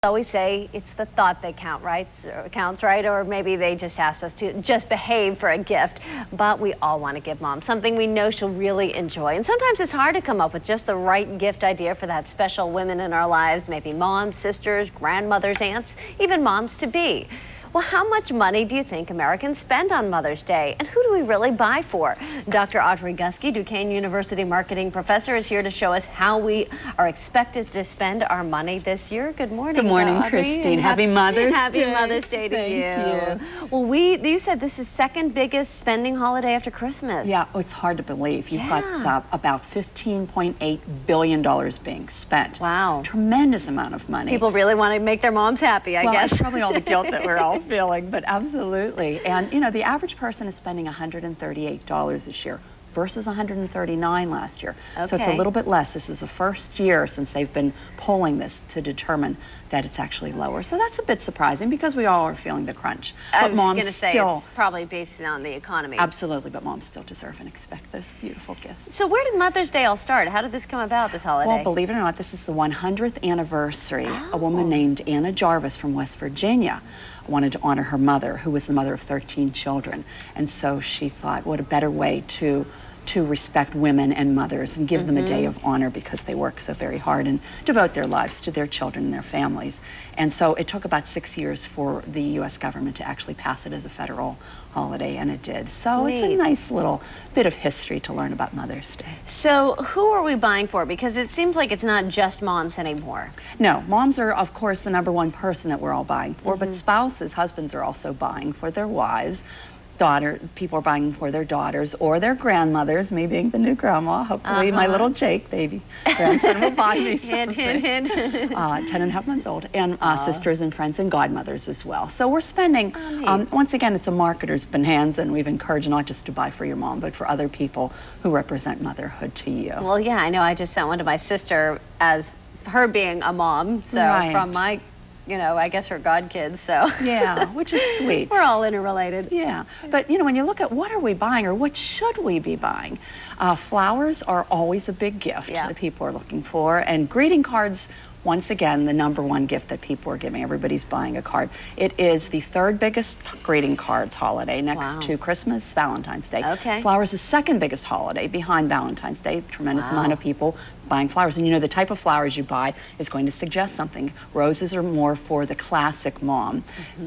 Always say it's the thought that counts, right? Or maybe they just asked us to just behave for a gift. But we all want to give Mom something we know she'll really enjoy. And sometimes it's hard to come up with just the right gift idea for that special women in our lives. Maybe moms, sisters, grandmothers, aunts, even moms-to-be. Well, how much money do you think Americans spend on Mother's Day? And who do we really buy for? Dr. Audrey Gusky, Duquesne University marketing professor, is here to show us how we are expected to spend our money this year. Good morning. Good morning, Audrey. Christine. Happy Mother's Day. Happy Mother's Day to Thank you. Well, you said this is second biggest spending holiday after Christmas. Yeah, it's hard to believe. You've got about $15.8 billion being spent. Wow. Tremendous amount of money. People really want to make their moms happy, I guess. It's probably all the guilt that we're all feeling, but absolutely. And, you know, the average person is spending $138 this year versus $139 last year. Okay. So it's a little bit less. This is the first year since they've been polling this to determine that it's actually lower. So that's a bit surprising because we all are feeling the crunch. I was going to say it's probably based on the economy. Absolutely, but moms still deserve and expect those beautiful gifts. So where did Mother's Day all start? How did this come about, this holiday? Well, believe it or not, this is the 100th anniversary. A woman named Anna Jarvis from West Virginia wanted to honor her mother, who was the mother of 13 children. And so she thought, what a better way to respect women and mothers and give them a day of honor because they work so very hard and devote their lives to their children and their families. And so it took about 6 years for the U.S. government to actually pass it as a federal holiday, and it did. So it's a nice little bit of history to learn about Mother's Day. So who are we buying for? Because it seems like it's not just moms anymore. No, moms are, of course, the #1 person that we're all buying for, but spouses, husbands are also buying for their wives. People are buying for their daughters or their grandmothers, me being the new grandma. Hopefully my little Jake baby grandson will buy me something. Hint, hint, hint. 10.5 months old. And sisters and friends and godmothers as well. So we're spending, once again, it's a marketer's bonanza, and we've encouraged not just to buy for your mom, but for other people who represent motherhood to you. Well, yeah, I know. I just sent one to my sister as her being a mom. So from my, you know, I guess her godkids, so. Yeah, which is sweet. We're all interrelated. Yeah, but you know, when you look at what are we buying or what should we be buying, flowers are always a big gift that people are looking for, and greeting cards, once again, the #1 gift that people are giving. Everybody's buying a card. It is the 3rd biggest greeting cards holiday next to Christmas, Valentine's Day. Okay. Flowers is 2nd biggest holiday behind Valentine's Day. Tremendous amount of people buying flowers. And you know, the type of flowers you buy is going to suggest something. Roses are more for the classic mom.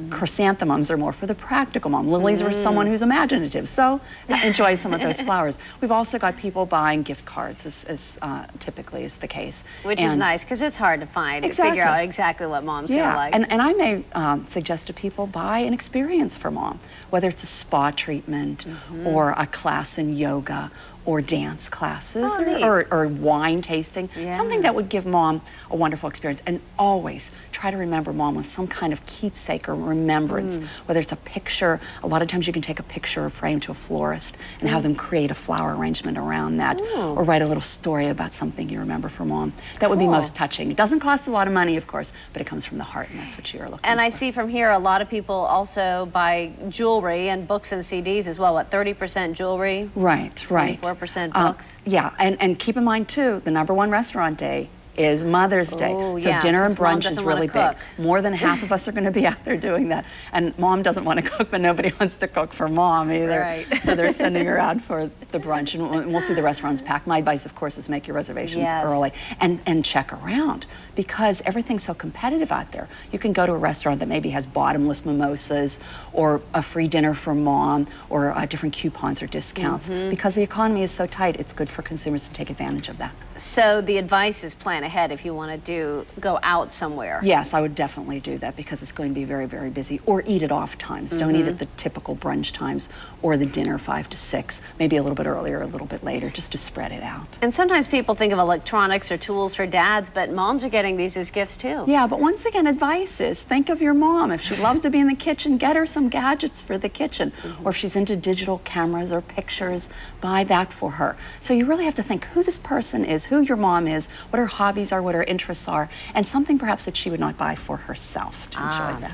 Chrysanthemums are more for the practical mom. Lilies are someone who's imaginative. So enjoy some of those flowers. We've also got people buying gift cards, as typically is the case. Which is nice, because it's hard to find, to figure out exactly what mom's going to like. And I may suggest to people buy an experience for mom, whether it's a spa treatment or a class in yoga or dance classes or wine tasting, something that would give mom a wonderful experience. And always try to remember mom with some kind of keepsake or remembrance, whether it's a picture. A lot of times you can take a picture or frame to a florist and have them create a flower arrangement around that, or write a little story about something you remember from mom. That would be most touching. It doesn't cost a lot of money, of course, but it comes from the heart, and that's what you're looking for. And I see from here a lot of people also buy jewelry and books and CDs as well. What, 30% jewelry? Right. 24% books. Yeah, and keep in mind too, the #1 restaurant day is Mother's Day. So dinner and brunch is really big. More than half of us are going to be out there doing that. And mom doesn't want to cook, but nobody wants to cook for mom either. So they're sending her out for the brunch, and we'll see the restaurants packed. My advice, of course, is make your reservations early and check around, because everything's so competitive out there. You can go to a restaurant that maybe has bottomless mimosas or a free dinner for mom or different coupons or discounts. Because the economy is so tight, it's good for consumers to take advantage of that. So the advice is plan ahead if you want to go out somewhere. Yes, I would definitely do that, because it's going to be very, very busy. Or eat at off times. Don't eat at the typical brunch times or the dinner 5 to 6. Maybe a little bit earlier, a little bit later, just to spread it out. And sometimes people think of electronics or tools for dads, but moms are getting these as gifts too. Yeah, but once again, advice is think of your mom. If she loves to be in the kitchen, get her some gadgets for the kitchen. Or if she's into digital cameras or pictures, buy that for her. So you really have to think who this person is, who your mom is, what her hobbies are, what her interests are, and something perhaps that she would not buy for herself to enjoy that.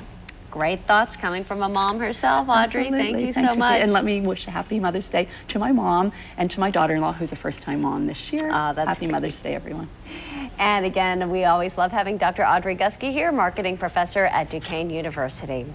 Great thoughts coming from a mom herself, Audrey. Absolutely. Thank you Thanks so much. And let me wish a happy Mother's Day to my mom and to my daughter-in-law, who's a first-time mom this year. That's happy Mother's Day, everyone. And again, we always love having Dr. Audrey Guskey here, marketing professor at Duquesne University.